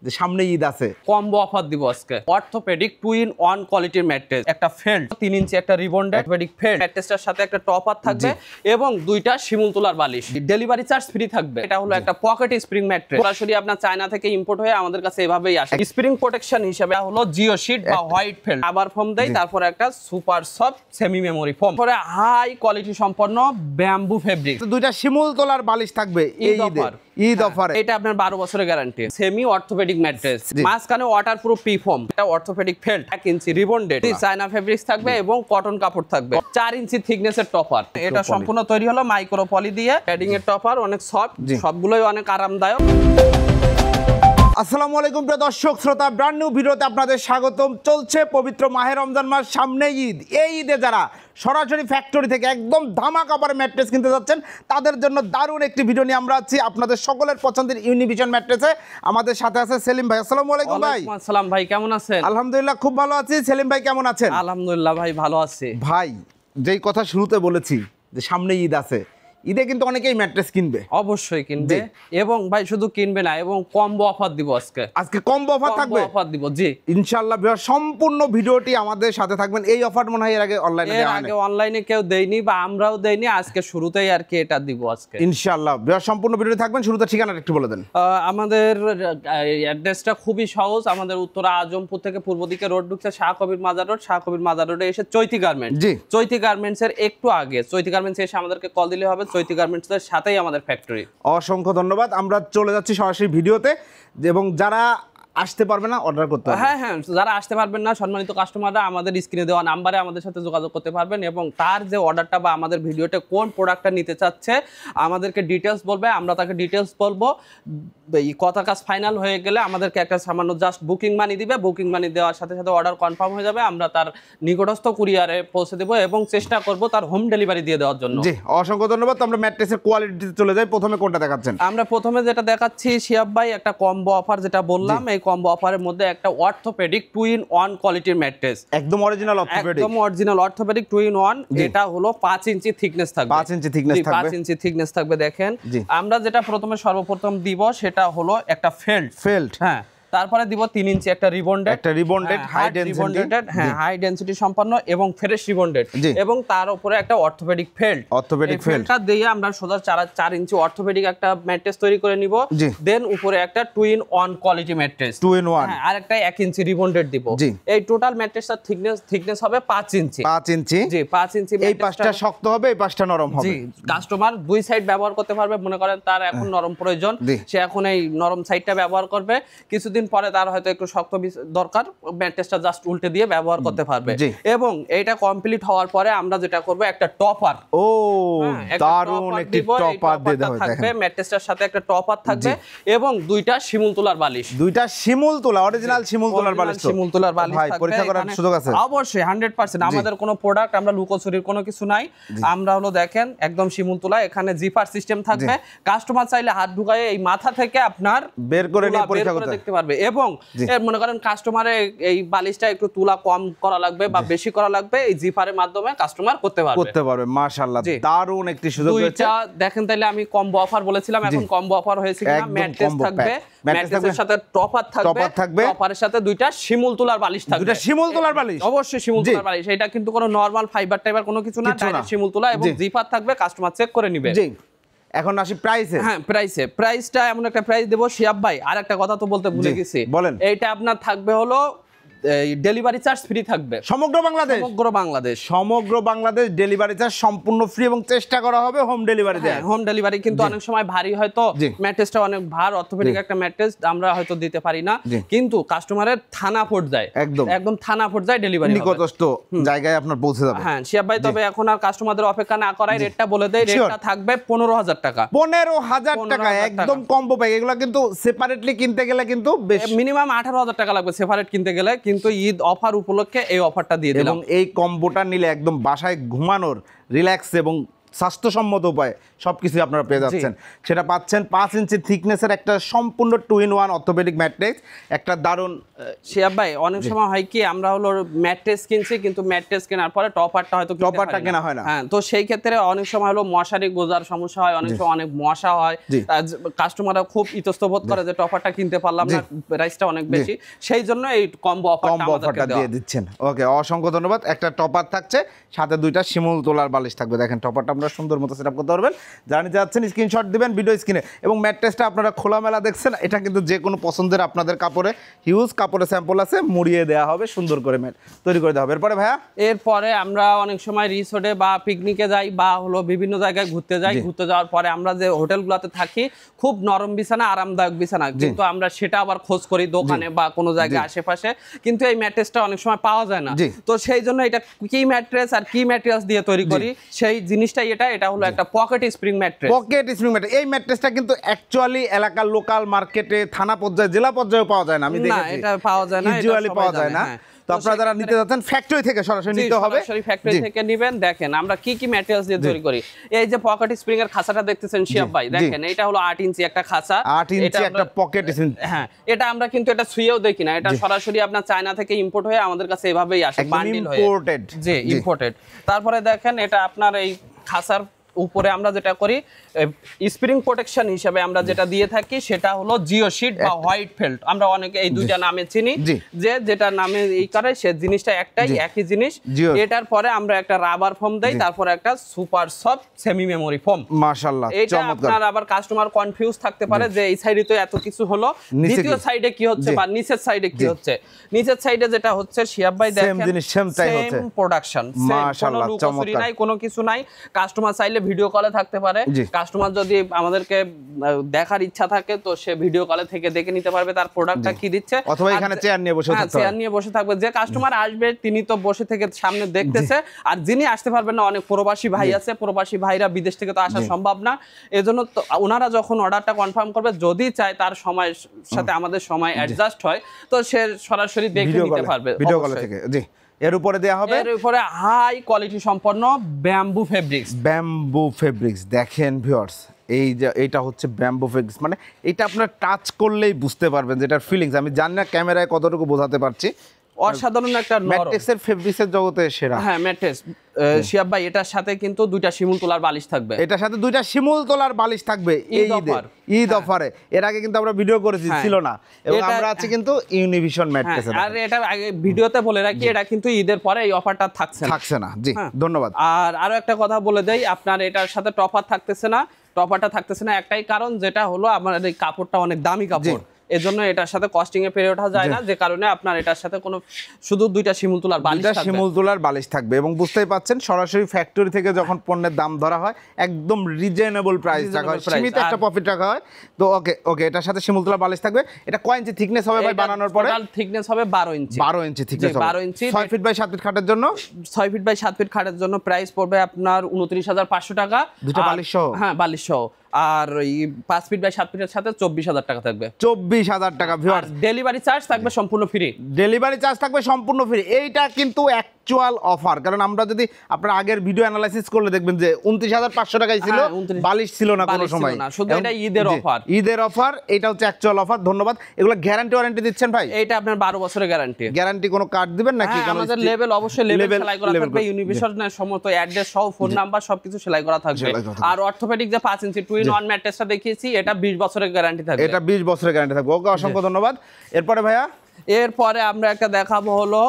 যে সামনে ঈদ আছে, কম্বো অফার দিব আজকে। অর্থোপেডিক 2-in-1 কোয়ালিটির ম্যাট্রেস, একটা ফেল্ড 3 ইঞ্চি একটা রিবন্ডেড অর্থোপেডিক ফেল্ড ম্যাট্রেসটার সাথে একটা টপার থাকবে এবং দুইটা শিমুল তোলার বালিশ। ডেলিভারি চার্জ ফ্রি থাকবে। এটা হলো একটা পকেট স্প্রিং ম্যাট্রেস, সরাসরি আপনার চায়না থেকে ইম্পোর্ট হয়ে আমাদের কাছে এভাবেই আসে। স্প্রিং প্রোটেকশন হিসেবে হলো জিও শীট বা হোয়াইট ফেল্ড আবার ফোম দেই, তারপর একটা super soft semi memory foam, পরে হাই কোয়ালিটি সম্পন্ন ব্যাম্বু ফেব্রিক। দুইটা শিমুল তোলার বালিশ থাকবে এই ঈদ অফারে। এটা আপনার 12 বছরের গ্যারান্টি। সেমি অর্থোপেডিক ম্যাট্রেস, মাঝখানে ওয়াটারপ্রুফ পি ফোম, এটা অর্থোপেডিক ফেল্ড 1 ইঞ্চি রিবন্ডেড, চায়না ফেব্রিক্স থাকবে এবং কটন কাপড় থাকবে। 4 ইঞ্চি থিকনেসের টপার। এটা সম্পূর্ণ তৈরি হলো মাইক্রো পলি দিয়ে। প্যাডিং এর টপার অনেক সফট, সবগুলোই অনেক আরামদায়ক। আসসালামু আলাইকুম প্রিয় দর্শক শ্রোতা, ব্র্যান্ড নিউ ভিডিওতে আপনাদের স্বাগতম। চলছে পবিত্র মাহে রমজান মাস, সামনে ঈদ। এই ঈদে যারা সরাসরি ফ্যাক্টরি থেকে একদম ধামাকা অফারে ম্যাট্রেস কিনতে যাচ্ছেন, তাদের জন্য দারুণ একটি ভিডিও নিয়ে আমরা আছি আপনাদের সকলের পছন্দের ইউনিভিশন ম্যাট্রেসে। আমাদের সাথে আছে সেলিম ভাই। আসসালামু আলাইকুম ভাই। ওয়ালাইকুম আসসালাম ভাই, কেমন আছেন? আলহামদুলিল্লাহ খুব ভালো আছি। সেলিম ভাই কেমন আছেন? আলহামদুলিল্লাহ ভাই ভালো আছি। ভাই যেই কথা শুরুতে বলেছি যে সামনে ঈদ আছে, ঈদে কিন্তু অনেকেই ম্যাট্রেস কিনবে, অবশ্যই কিনবে এবং ভাই শুধু কিনবে না, এবং কম্বো অফার দিব আজকে কম্বো অফার থাকবে, অফার দিব জি ইনশাআল্লাহ। সম্পূর্ণ ভিডিওটি আমাদের সাথে থাকবেন। এই অফার মনে হয় এর আগে অনলাইনে কেউ দেয়নি বা আমরাও দেইনি, আজকে শুরুতেই আর কি এটা দিব আজকে ইনশাআল্লাহ। সম্পূর্ণ ভিডিওটি থাকবেন। শুরুতে ঠিকানাটা একটু বলে দেন। আমাদের অ্যাড্রেসটা খুবই সহজ। আমাদের উত্তরা আজমপুর থেকে পূর্ব দিকে রোড ঢুকছে শাহ কবির মাজার রোড। শাহ কবির মাজার রোডে এসে চৈতি গার্মেন্টস, জি চৈতি গার্মেন্টস এর একটু আগে চৈতি গার্মেন্টস এসে আমাদেরকে কল দিলে হবে। চৈতি গার্মেন্টস এর সাথেই আমাদের ফ্যাক্টরি। অসংখ্য ধন্যবাদ। আমরা চলে যাচ্ছি সরাসরি ভিডিওতে, এবং যারা আসতে পারবে না অর্ডার করতে হবে। হ্যাঁ, যারা আসতে পারবেন না সম্মানিত কাস্টমাররা আমাদের স্ক্রিনে দেওয়া নাম্বারে আমাদের সাথে যোগাযোগ করতে পারবেন, এবং তার যে অর্ডারটা বা আমাদের ভিডিওতে কোন প্রোডাক্টটা নিতে চাচ্ছে আমাদেরকে ডিটেলস বলবে, আমরা তাকে ডিটেলস বলবো। এই কথা কাজ ফাইনাল হয়ে গেলে আমাদেরকে একটা সামান্য জাস্ট বুকিং মানি দিবে। বুকিং মানি দেওয়ার সাথে সাথে অর্ডার কনফার্ম হয়ে যাবে। আমরা তার নিকটস্থ কুরিয়ারে পৌঁছে দেবো এবং চেষ্টা করব তার হোম ডেলিভারি দিয়ে দেওয়ার জন্য। জি অসংখ্য ধন্যবাদ। আমরা ম্যাট্রেসের কোয়ালিটিতে চলে যাই। প্রথমে কোনটা দেখাচ্ছেন? আমরা প্রথমে যেটা দেখাচ্ছি শিহাব ভাই, একটা কম্বো অফার যেটা বললাম, এই কম্বো অফারের মধ্যে একটা অর্থোপেডিক 2-in-1 কোয়ালিটির ম্যাট্রেস, একদম অরিজিনাল অর্থোপেডিক 2-in-1। এটা হলো 5 ইঞ্চি থিকনেস থাকবে, 5 ইঞ্চি থিকনেস থাকবে, 5 ইঞ্চি থিকনেস থাকবে। দেখেন আমরা যেটা প্রথমে সর্বপ্রথম দিব সেটা হলো একটা ফেল্ড, হ্যাঁ। তারপরে দিব 3 ইঞ্চি একটা রিবন্ডেড হাই ডেনসিটি সম্পন্ন এবং ফ্রেশ রিবন্ডেড, এবং তার উপরে একটা অর্থোপেডিক ফেল্ডটা দিয়ে আমরা সোজা 4 ইঞ্চি অর্থোপেডিক একটা ম্যাট্রেস তৈরি করে নিব। দেন উপরে একটা 2-in-1 কোয়ালিটি ম্যাট্রেস, 2-in-1, আর একটা 1 ইঞ্চি রিবন্ডেড দিব। এই টোটাল ম্যাট্রেসটার থিকনেস হবে 5 ইঞ্চি। জি 5 ইঞ্চি। এই পাশটা শক্ত হবে, এই পাশটা নরম হবে। জি কাস্টমার দুই সাইড ব্যবহার করতে পারবে। মনে করেন তার এখন নরম প্রয়োজন, সে এখন এই নরম সাইডটা ব্যবহার করবে। কিছুদিন পরে তার হয়তো একটু শক্ত দরকার, ম্যাট্রেসটা জাস্ট উল্টে দিয়ে ব্যবহার করতে পারবে। এবং এইটা কমপ্লিট হওয়ার পরে আমরা যেটা করব একটা টপার, দারুণ একটি টপার দিয়ে দেওয়া থাকবে। ম্যাট্রেসটার সাথে একটা টপার থাকবে এবং দুইটা শিমুল তোলার বালিশ, অরিজিনাল শিমুল তোলার বালিশ ভাই পরীক্ষা করার সুযোগ আছে অবশ্যই 100%। আমাদের কোনো প্রোডাক্ট আমরা লুকোচুরির কোনো কিছু নাই। আমরা হলো দেখেন একদম শিমুল তোলা। এখানে জিপার সিস্টেম থাকবে, কাস্টমার চাইলে হাত ঢুকায়ে এই মাথা থেকে আপনার বের করে নিয়ে পরীক্ষা করতে দেখতে পারবে। এবং মনে করেন কাস্টমারে এই বালিশটা একটু তুলা কম করা লাগবে বা বেশি করা লাগবে, এই জিপারের মাধ্যমে কাস্টমার করতে পারবে। মাশাআল্লাহ দারুণ একটি সুযোগ রয়েছে। দেখেন তাইলে আমি কম্বো অফার বলেছিলাম, এখন কম্বো অফার হয়েছে কিনা। ম্যাট্রেস থাকবে, ম্যাট্রেসের সাথে টপার থাকবে, টপারের সাথে দুইটা শিমুল তোলার বালিশ থাকবে। দুইটা শিমুল তোলার বালিশ, অবশ্যই শিমুল তোলার বালিশ। এটা কিন্তু কোনো নরমাল ফাইবার টাইবার কোনো কিছু না, ডাইরেক্ট শিমুল তোলা, এবং জিপার থাকবে, কাস্টমার চেক করে নেবে। এখন আসি প্রাইসে। হ্যাঁ প্রাইসটা এমন একটা প্রাইস দেবো শিহাব ভাই। আর একটা কথা তো বলতে ভুলে গেছি, বলেন। এইটা আপনার থাকবে হলো ডেলিভারি চার্জ ফ্রি থাকবে সমগ্র বাংলাদেশ ডেলিভারি চার্জ সম্পূর্ণ ফ্রি, এবং চেষ্টা করা হবে হোম ডেলিভারি দেওয়া। হোম ডেলিভারি কিন্তু অনেক সময় ভারী হয়তো ম্যাট্রেসটা অনেক ভার, অর্থোপেডিক একটা ম্যাট্রেস আমরা হয়তো দিতে পারি না, কিন্তু কাস্টমারের থানা পর্যায়ে একদম থানা পর্যায়ে ডেলিভারি নিকটস্থ জায়গায় আপনার পৌঁছে যাবে। হ্যাঁ শিহাব ভাই, তবে এখন আর কাস্টমারদের অপেক্ষা না করায় রেটটা বলে দেই। রেটটা থাকবে 15,000 টাকা। 15,000 টাকা একদম কম্বো প্যাক। এগুলো কিন্তু সেপারেটলি কিনতে গেলে কিন্তু মিনিমাম 18,000 টাকা লাগবে সেপারেট কিনতে গেলে, কিন্তু ঈদ অফার উপলক্ষে এই অফারটা দিয়ে দিলাম। এবং এই কম্বোটা নিলে একদম বাসায় ঘুমানোর রিল্যাক্স এবং স্বাস্থ্যসম্মত উপায়ে সবকিছু আপনারা পেয়ে যাচ্ছেন। সেটা পাচ্ছেন 5 ইঞ্চি থিকনেসের একটা সম্পূর্ণ 2-in-1 অর্থোপেডিক ম্যাট্রেস, একটা দারুণ। শিহাব ভাই অনেক সময় হয় কি আমরা হলো ম্যাট্রেস কিনছি, কিন্তু ম্যাট্রেস কেনার পরে টপারটা হয়তো টপারটা কেনা হয় না। হ্যাঁ, তো সেই ক্ষেত্রে অনেক সময় হলো মশারি গোজার সমস্যা হয়, অনেক সময় অনেক মশা হয়, কাস্টমাররা খুব ইতস্ত বোধ করে যে টপারটা কিনতে পারলাম না, প্রাইসটা অনেক বেশি, সেই জন্য এই কম্বো অফারটা দিয়ে দিচ্ছেন। ওকে, অসংখ্য ধন্যবাদ। একটা টপার থাকছে, সাথে 2টা শিমুল তোলার বালিশ থাকবে। দেখেন টপারটা আপনারা সুন্দর মতো সেটআপ করতে পারবেন। জানি যাচ্ছেন স্ক্রিনশট দিবেন ভিডিও স্ক্রিনে। এবং ম্যাট্রেসটা আপনারা খোলামেলা দেখছেন, এটা কিন্তু যে কোনো পছন্দের আপনাদের কাপড়ে হিউজ কাপড়ে স্যাম্পল আছে, মুড়িয়ে দেওয়া হবে, সুন্দর করে ম্যাট তৈরি করে দেওয়া হবে। এরপরে ভাইয়া, এরপরে আমরা অনেক সময় রিসোর্টে বা পিকনিকে যাই বা হলো বিভিন্ন জায়গায় ঘুরতে যাই, ঘুরতে যাওয়ার পরে আমরা যে হোটেলগুলোতে থাকি খুব নরম বিছানা, আরামদায়ক বিছানা, কিন্তু আমরা সেটা আবার খোঁজ করি দোকানে বা কোনো জায়গায় আশেপাশে, কিন্তু এই ম্যাট্রেসটা অনেক সময় পাওয়া যায় না। তো সেই জন্য এটা কি ম্যাট্রেস আর কি ম্যাটেরিয়ালস দিয়ে তৈরি করি সেই জিনিসটাই এটা হলো একটা pocket spring mattress. Pocket spring mattress, এই ম্যাট্রেসটা কিন্তু অ্যাকচুয়ালি এলাকার লোকাল মার্কেটে, থানা পর্যায়ে, জেলা পর্যায়ে পাওয়া যায় না। আমি দেখেছি এটা পাওয়া যায় না, ইউজুয়ালি পাওয়া যায় না। তো আপনারা যারা নিতে যাচ্ছেন ফ্যাক্টরি থেকে সরাসরি নিতে হবে, সরাসরি ফ্যাক্টরি থেকে নেবেন। দেখেন আমরা কি কি ম্যাটেরিয়ালস দিয়ে তৈরি করি। এই যে পকেট স্প্রিং এর খাঁচাটা দেখতেছেন শিহাব ভাই, দেখেন এটা হলো 8 ইঞ্চি একটা খাঁচা, 8 ইঞ্চি একটা পকেট স্প্রিং। হ্যাঁ, এটা আমরা কিন্তু এটা ছুঁয়েও দেখি না, এটা সরাসরি আপনার চায়না থেকে ইম্পোর্ট হয়ে আমাদের কাছে এভাবেই আসে, বান্ডিল হয়ে ইম্পোর্টেড। জি, ইম্পোর্টেড। তারপরে দেখেন এটা আপনার এই খাঁচার উপরে আমরা যেটা করি স্প্রিং প্রোটেকশন হিসেবে আমরা যেটা দিয়ে থাকি সেটা হলো জিও শিট বা হোয়াইট ফেল্ট। আমরা অনেকে এই দুইটা নামে চিনি, যে যেটা নামে এই করে সে জিনিসটা একটাই, একই জিনিস। এটার পরে আমরা একটা রাবার ফোম দেই, তারপরে একটা super soft semi memory foam. মাশাআল্লাহ, এটা আপনার আবার কাস্টমার কনফিউজ থাকতে পারে যে এই সাইডে তো এত কিছু হলো, দ্বিতীয় সাইডে কি হচ্ছে বা নিচের সাইডে কি হচ্ছে। নিচের সাইডে যেটা হচ্ছে শিহাব ভাই দেখেন সেম প্রোডাকশন, মাশাআল্লাহ, চমৎকার, নাই কোনো কিছু নাই। কাস্টমার চাইলে ভিডিও কলে থাকতে পারে, কাস্টমার যদি আমাদেরকে দেখার ইচ্ছা থাকে তো সে ভিডিও কলে থেকে দেখে নিতে পারবে তার প্রোডাক্টটা কি দিচ্ছে, অথবা এখানে চেয়ার নিয়ে বসে থাকতে, চেয়ার নিয়ে বসে থাকবে। যে কাস্টমার আসবে তিনি তো বসে থেকে সামনে দেখতেছে, আর যিনি আসতে পারবেন না, অনেক প্রবাসী ভাই আছে, প্রবাসী ভাইরা বিদেশ থেকে তো আসা সম্ভব না, এজন্য তো ওনারা যখন অর্ডারটা কনফার্ম করবে, যদি চায় তার সময়ের সাথে আমাদের সময় অ্যাডজাস্ট হয়, তো সে সরাসরি দেখে নিতে পারবে ভিডিও কল থেকে। জি, এর উপরে দেয়া হবে, এর উপরে হাই কোয়ালিটি সম্পন্ন ব্যাম্বু ফেব্রিক্স। ব্যাম্বু ফেব্রিক্স দেখেন ভিউয়ার্স, এই যে এটা হচ্ছে ব্যাম্বু ফেব্রিক্স, মানে এটা আপনার টাচ করলেই বুঝতে পারবেন যে এটার ফিলিংস। আমি জানি না ক্যামেরায় কতটুকু বোঝাতে পারছি, অসাধারণ একটা ম্যাট্রেসের ফেব্রিক্সের জগতে সেরা। হ্যাঁ, ম্যাট্রেস শিহাব ভাই এটার সাথে কিন্তু 2টা শিমুল তোলার বালিশ থাকবে, এটার সাথে 2টা শিমুল তোলার বালিশ থাকবে এই ঈদ অফারে। এর আগে কিন্তু আমরা ভিডিও করেছি, ছিল না, এবং আমরা আছি কিন্তু ইউনিভিশন ম্যাট্রেস। আর এটা আগে ভিডিওতে বলে রাখি, এটা কিন্তু ঈদের পরে এই অফারটা থাকছে না। জি, ধন্যবাদ। আর আরো একটা কথা বলে দেই, আপনার এটার সাথে টপার থাকতেছে না, টপারটা থাকতেছে না একটাই কারণ, যেটা হলো আমার এই কাপড়টা অনেক দামি কাপড়, এজন্য এটার সাথে কস্টিং এ পেরে ওঠা যায় না, যে কারণে আপনার এটার সাথে কোনো শুধু 2টা শিমুল তোলার বালিশ থাকবে, শিমুল তোলার বালিশ থাকবে। এবং বুঝতেই পাচ্ছেন সরাসরি ফ্যাক্টরি থেকে যখন পণ্যের দাম ধরা হয় একদম রিজনেবল প্রাইস রাখা হয়, সীমিত একটা প্রফিট রাখা হয়। তো ওকে এটার সাথে শিমুল তোলার বালিশ থাকবে। এটা কয় ইঞ্চি থিকনেস হবে ভাই বানানোর পরে? টোটাল থিকনেস হবে 12 ইঞ্চি। 12 ইঞ্চি থিকনেস হবে, 12 ইঞ্চি। 6 ফিট বাই 7 ফিট খাটের জন্য, 6 ফিট বাই 7 ফিট খাটের জন্য প্রাইস পড়বে আপনার 29,500 টাকা, 2টা বালিশ সহ। হ্যাঁ, বালিশ সহ। আর ওই 5 ফিট বাই 7 ফিটের সাথে 24,000 টাকা থাকবে, 24,000 টাকা। ভিউয়ার্স, ডেলিভারি চার্জ থাকবে সম্পূর্ণ ফ্রি, ডেলিভারি চার্জ থাকবে সম্পূর্ণ ফ্রি। এইটা কিন্তু অ্যাকচুয়াল অফার, কারণ আমরা যদি আপনার আগের ভিডিও অ্যানালাইসিস করলে দেখবেন যে 29,500 টাকাই ছিল, বালিশ ছিল না কোনো সময়, শুধু এটা ঈদের অফার। ঈদের অফার, এটা হচ্ছে অ্যাকচুয়াল অফার। ধন্যবাদ। এগুলো গ্যারান্টি ওয়ারেন্টি দিচ্ছেন ভাই? এটা আপনার 12 বছরের গ্যারান্টি। গ্যারান্টি কোনো কার্ড দিবেন নাকি? আমাদের লেভেল অবশ্যই লেভেল সেলাই করা থাকবে, ইউনিভিশনের সমস্ত অ্যাড্রেস সহ ফোন নাম্বার সবকিছু সেলাই করা থাকবে। আর অর্থোপেডিক যে 5 ইঞ্চি 2-in-1 ম্যাট্রেসটা দেখিয়েছি, এটা 20 বছরের গ্যারান্টি থাকবে, এটা 20 বছরের গ্যারান্টি থাকবে। ওকে, অসংখ্য ধন্যবাদ। এরপরে ভাইয়া, এরপরে আমরা একটা দেখাবো হলো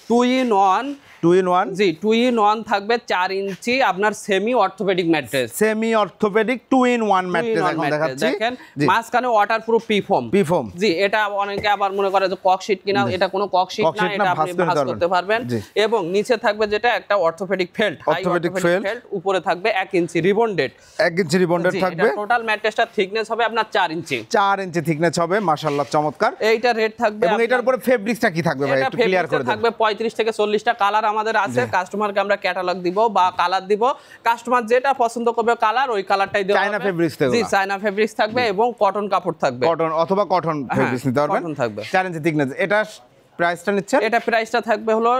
2-in-1 2-in-1। জি, 2-in-1 থাকবে 4 ইঞ্চি আপনার semi orthopaedic mattress, semi orthopaedic 2-in-1 mattress এখন দেখাচ্ছি। দেখেন মাঝখানে ওয়াটারপ্রুফ পিফোম। জি, এটা অনেকে আবার মনে করে যে ককশিট কিনা, এটা কোনো ককশিট না, এটা আপনি ভাঁজ করতে পারবেন। এবং নিচে থাকবে যেটা একটা অর্থোপেডিক ফেল্ট, অর্থোপেডিক ফেল্ট, উপরে থাকবে 1 ইঞ্চি রিবন্ডেড, 1 ইঞ্চি রিবন্ডেড থাকবে। টোটাল ম্যাট্রেসটা থিকনেস হবে আপনার 4 ইঞ্চি, 4 ইঞ্চি থিকনেস হবে। মাশাআল্লাহ, চমৎকার। এইটা রেট থাকবে। এবং এটার উপরে ফেব্রিক্সটা কি থাকবে ভাই, একটু ক্লিয়ার করে দেন। থাকবে 35 থেকে 40টা কালার আমাদের আছে, কাস্টমারকে আমরা ক্যাটালগ দিব বা কালার দিব, কাস্টমার যেটা পছন্দ করবে কালার ওই কালারটাই দেওয়া হবে। চায়না ফেব্রিক্স থাকবে, জি, চায়না ফেব্রিক্স থাকবে এবং কটন কাপড় থাকবে, কটন অথবা কটন ফেব্রিক্স নিতে পারবেন। কটন থাকবে 4 ইঞ্চি থিকনেস। এটা প্রাইসটা নিচ্ছেন? এটা প্রাইসটা থাকবে হলো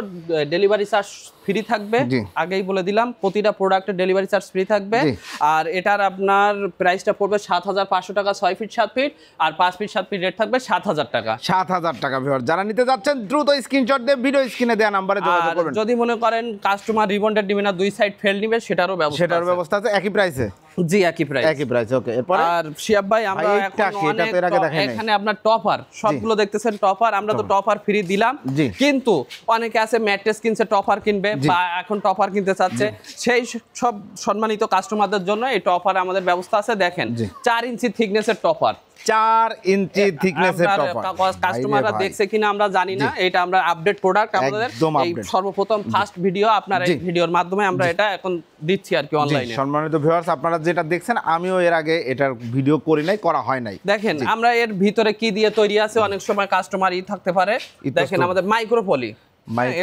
ডেলিভারি চার্জ ফ্রি থাকবে, জি। আগেই বলে দিলাম প্রতিটা প্রোডাক্টের ডেলিভারি চার্জ ফ্রি থাকবে। জি। আর এটার আপনার প্রাইসটা পড়বে 7,500 টাকা 6 ফিট 7 ফিট, আর 5 ফিট 7 ফিট রেট থাকবে 7,000 টাকা। 7,000 টাকা ভিউয়ার। যারা নিতে যাচ্ছেন দ্রুত স্ক্রিনশট দিয়ে ভিডিও স্ক্রিনে দেওয়া নাম্বারে যোগাযোগ আর করবেন। যদি মনে করেন কাস্টমার রিবন্ডেড নিবে না, দুই সাইড ফেল নিবে, সেটারও সেটার আছে। ব্যবস্থা আছে একই প্রাইসে? জি, একই প্রাইস। একই প্রাইস, ওকে। এরপরে আর শিয়াব ভাই আমরা ভাই, এখন এটা কি? এটা তো এর আগে দেখাই নাই। এখানে আপনার টপার সবগুলো দেখতেছেন টপার, আমরা তো টপার ফ্রি দিলাম, জি। কিন্তু অনেকে আছে ম্যাট্রেস কিনছে টপার কিনবে জি। বা এখন টপার কিনতে চাচ্ছে, সেই সব সম্মানিত কাস্টমারদের জন্য এই টপার আমাদের ব্যবস্থা আছে। দেখেন জি। 4 ইঞ্চি থিকনেসের টপার, 4 ইঞ্চি থিকনেসের টপার। কাস্টমাররা দেখছে কিনা আমরা জানি না, এটা আমরা আপডেট প্রোডাক্ট আমাদের একদম এই update। সর্বপ্রথম ফার্স্ট ভিডিও আপনার এই জি। ভিডিওর মাধ্যমে আমরা এটা এখন দিচ্ছি আর কি অনলাইনে। সম্মানিত ভিউয়ার্স, আপনারা যেটা দেখছেন আমিও এর আগে এটার ভিডিও করি নাই, করা হয় নাই। দেখেন আমরা এর ভিতরে কি দিয়ে তৈরি আছে, অনেক সময় কাস্টমার থাকতে পারে। দেখেন আমাদের মাইক্রোপলি,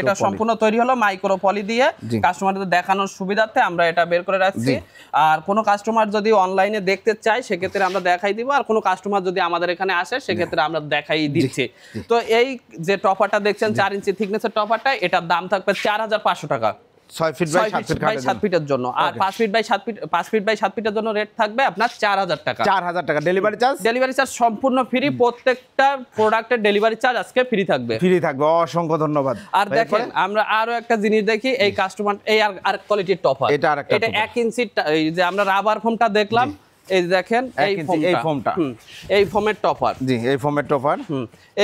এটা সম্পূর্ণ তৈরি হলো মাইক্রোপলি দিয়ে, জি। কাস্টমারদের দেখানোর সুবিধার্থে আমরা এটা বের করে রাখছি। আর কোনো কাস্টমার যদি অনলাইনে দেখতে চায় সেক্ষেত্রে আমরা দেখাই দিব, আর কোনো কাস্টমার যদি আমাদের এখানে আসে সেক্ষেত্রে আমরা দেখাই দিচ্ছি। তো এই যে টপারটা দেখছেন 4 ইঞ্চি থিকনেসের টপারটা, এটার দাম থাকবে 4,500 টাকা 6 ফিট বাই 7 ফিট 7 ফিটের জন্য। আর 5 feet by 7 feet 5 feet by 7 ফিটের জন্য রেট থাকবে আপনার 4,000 টাকা। 4,000 টাকা ডেলিভারি চার্জ? ডেলিভারি চার্জ সম্পূর্ণ ফ্রি, প্রত্যেকটা প্রোডাক্টের ডেলিভারি চার্জ আজকে ফ্রি থাকবে। ফ্রি থাকবে, অসংখ্য ধন্যবাদ। আর দেখেন আমরা আরো একটা জিনিস দেখি, এই কাস্টমার এই আর কোয়ালিটির টপার, এটা আরেকটা এটা topper। 1 ইঞ্চি এই যে আমরা রাবার ফোমটা দেখলাম, এই যে দেখেন এই 1 ইঞ্চি এই ফোমটা। এই ফোমের টপার, জি, এই ফোমের টপার।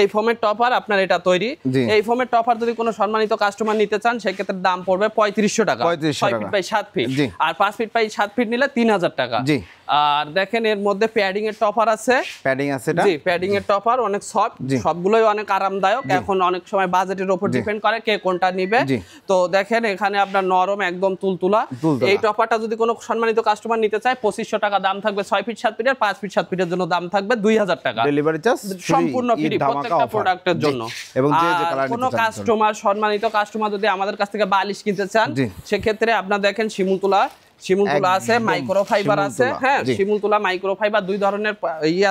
এই ফোমের টপার আপনার এটা তৈরি। জি। এই ফোমের টপার যদি কোনো সম্মানিত কাস্টমার নিতে চান সেক্ষেত্রে দাম পড়বে 3500 টাকা 3500 6 ফিট বাই 7 ফিট। জি। আর 5 ফিট বাই 7 ফিট নিলে 3000 টাকা। জি। আর দেখেন এর মধ্যে প্যাডিং এর টপার আছে। প্যাডিং আছে এটা? জি, প্যাডিং এর টপার অনেক সফট, জি। সবগুলোই অনেক আরামদায়ক। এখন অনেক সময় বাজেটের উপর ডিপেন্ড করে কে কোনটা নিবে। জি। তো দেখেন এখানে আপনার নরম একদম তুলতুলা। এই টপারটা যদি কোনো সম্মানিত কাস্টমার নিতে চায় 2500 টাকা দাম থাকবে 6 ফিট 7 ফিটের, 5 ফিট 7 ফিটের জন্য দাম থাকবে 2000 টাকা। ডেলিভারি চার্জ সম্পূর্ণ ফ্রি প্রত্যেকটা প্রোডাক্টের জন্য। এবং যে যে আর কালার কোনো কাস্টমার সম্মানিত কাস্টমার যদি আমাদের কাছ থেকে বালিশ কিনতে চান জি। সেক্ষেত্রে আপনার দেখেন শিমুলতুলা আছে, একদম মাইক্রোফাইবার আছে। শিমুলতুলা, হ্যাঁ, জি। শিমুলতুলা মাইক্রোফাইবার দুই ধরনের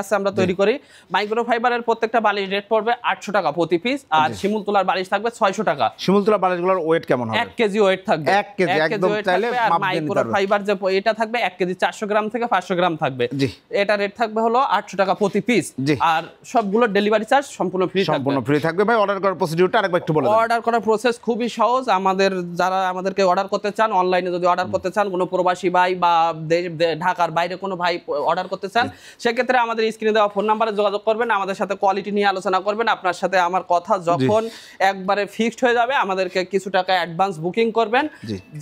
আছে আমরা তৈরি করি। মাইক্রোফাইবারের প্রত্যেকটা বালিশ রেট পড়বে 800 টাকা প্রতি পিস, আর শিমুলতুলার বালিশ থাকবে 600 টাকা। শিমুলতুলা বালিশগুলোর ওয়েট কেমন হবে? 1 কেজি ওয়েট থাকবে। 1 কেজি একদম চাইলে আর মাপ দিয়ে নিতে পারবে। মাইক্রোফাইবার যে এটা থাকবে 1 কেজি 400 গ্রাম থেকে 500 গ্রাম থাকবে। জি। এটা রেট থাকবে হলো 800 টাকা প্রতি পিস। জি। আর সবগুলো ডেলিভারি চার্জ সম্পূর্ণ ফ্রি থাকবে। সম্পূর্ণ ফ্রি থাকবে। ভাই অর্ডার করার প্রসিডিউরটা আরেকবার একটু বলে দেন। অর্ডার করার প্রসেস খুবই সহজ। আমাদের যারা আমাদেরকে অর্ডার করতে চান, অনলাইনে যদি অর্ডার করতে চান, কোনো প্রবাসী ভাই বা ঢাকার বাইরে কোনো ভাই অর্ডার করতে চান সেক্ষেত্রে আমাদের স্ক্রিনে দেওয়া ফোন নাম্বারে যোগাযোগ করবেন, আমাদের সাথে কোয়ালিটি নিয়ে আলোচনা করবেন। আপনার সাথে আমার কথা যখন একবারে ফিক্সড হয়ে যাবে আমাদেরকে কিছু টাকা অ্যাডভান্স বুকিং করবেন।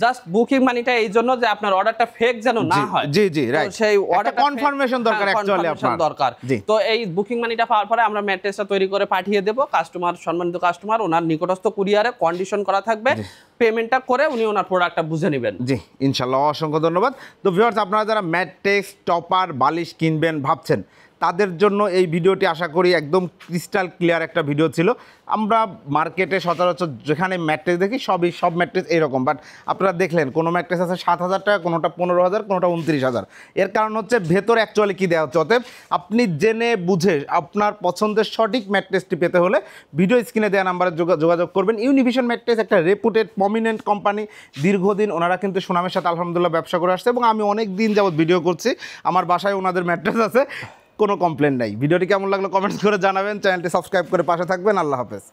জাস্ট বুকিং মানিটা এই জন্য যে আপনার অর্ডারটা ফেক যেন না হয়। জি জি, রাইট। সেই অর্ডারটা কনফার্মেশন দরকার অ্যাকচুয়ালি আপনার দরকার। তো এই বুকিং মানিটা পাওয়ার পরে আমরা ম্যাট্রেসটা তৈরি করে পাঠিয়ে দেব কাস্টমার, সম্মানিত কাস্টমার ওনার নিকটস্থ কুরিয়ারে কন্ডিশন করা থাকবে, পেমেন্টটা করে উনি ওনার প্রোডাক্টটা বুঝে নেবেন। জি, ইনশাআল্লাহ, অসংখ্য ধন্যবাদ। তো ভিউয়ার্স, আপনারা যারা ম্যাট্রেস টপার বালিশ কিনবেন ভাবছেন তাদের জন্য এই ভিডিওটি আশা করি একদম ক্রিস্টাল ক্লিয়ার একটা ভিডিও ছিল। আমরা মার্কেটে সচরাচর যেখানে ম্যাট্রেস দেখি সব ম্যাট্রেস এরকম, বাট আপনারা দেখলেন কোনো ম্যাট্রেস আছে 7,000 টাকা, কোনোটা 15,000, কোনোটা 29,000। এর কারণ হচ্ছে ভেতর অ্যাকচুয়ালি কী দেওয়া হচ্ছে। অতএব আপনি জেনে বুঝে আপনার পছন্দের সঠিক ম্যাট্রেসটি পেতে হলে ভিডিও স্ক্রিনে দেওয়া নাম্বারে যোগাযোগ করবেন। ইউনিভিশন ম্যাট্রেস একটা রেপুটেড প্রমিনেন্ট কোম্পানি, দীর্ঘদিন ওনারা কিন্তু সুনামের সাথে আলহামদুলিল্লাহ ব্যবসা করে আসছে, এবং আমি অনেক দিন যাবত ভিডিও করছি, আমার বাসায় ওনাদের ম্যাট্রেস আছে, কোনো কমপ্লেন নাই। ভিডিওটি কেমন লাগলো কমেন্টস করে জানাবেন, চ্যানেলটি সাবস্ক্রাইব করে পাশে থাকবেন। আল্লাহ হাফেজ।